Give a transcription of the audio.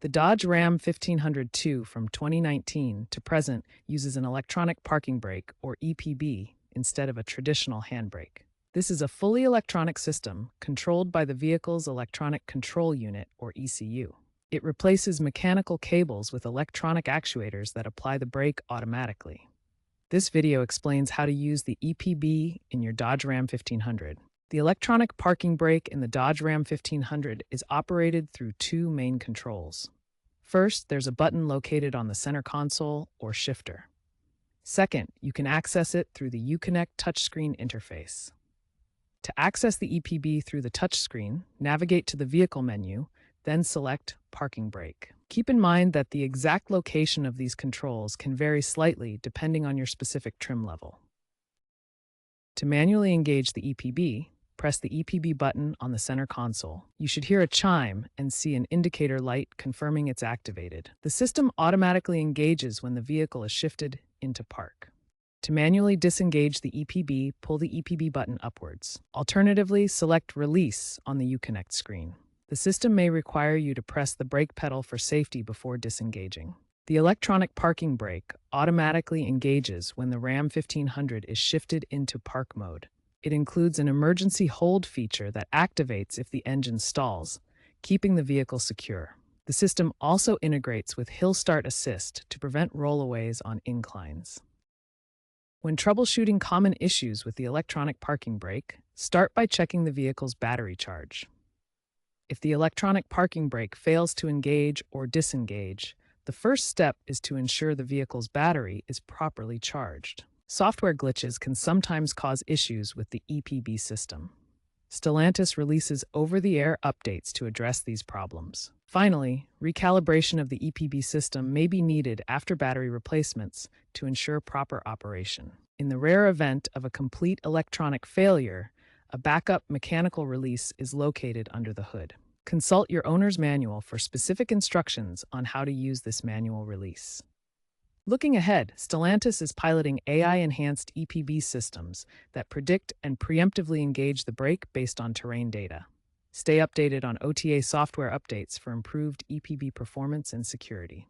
The Dodge Ram 1502 from 2019 to present uses an electronic parking brake, or EPB, instead of a traditional handbrake. This is a fully electronic system controlled by the vehicle's electronic control unit, or ECU. It replaces mechanical cables with electronic actuators that apply the brake automatically. This video explains how to use the EPB in your Dodge Ram 1500. The electronic parking brake in the Dodge Ram 1500 is operated through two main controls. First, there's a button located on the center console, or shifter. Second, you can access it through the Uconnect touchscreen interface. To access the EPB through the touchscreen, navigate to the Vehicle menu, then select Parking Brake. Keep in mind that the exact location of these controls can vary slightly depending on your specific trim level. To manually engage the EPB, press the EPB button on the center console. You should hear a chime and see an indicator light confirming it's activated. The system automatically engages when the vehicle is shifted into park. To manually disengage the EPB, pull the EPB button upwards. Alternatively, select Release on the Uconnect screen. The system may require you to press the brake pedal for safety before disengaging. The electronic parking brake automatically engages when the Ram 1500 is shifted into park mode. It includes an emergency hold feature that activates if the engine stalls, keeping the vehicle secure. The system also integrates with Hill Start Assist to prevent rollaways on inclines. When troubleshooting common issues with the electronic parking brake, start by checking the vehicle's battery charge. If the electronic parking brake fails to engage or disengage, the first step is to ensure the vehicle's battery is properly charged. Software glitches can sometimes cause issues with the EPB system. Stellantis releases over-the-air updates to address these problems. Finally, recalibration of the EPB system may be needed after battery replacements to ensure proper operation. In the rare event of a complete electronic failure, a backup mechanical release is located under the hood. Consult your owner's manual for specific instructions on how to use this manual release. Looking ahead, Stellantis is piloting AI-enhanced EPB systems that predict and preemptively engage the brake based on terrain data. Stay updated on OTA software updates for improved EPB performance and security.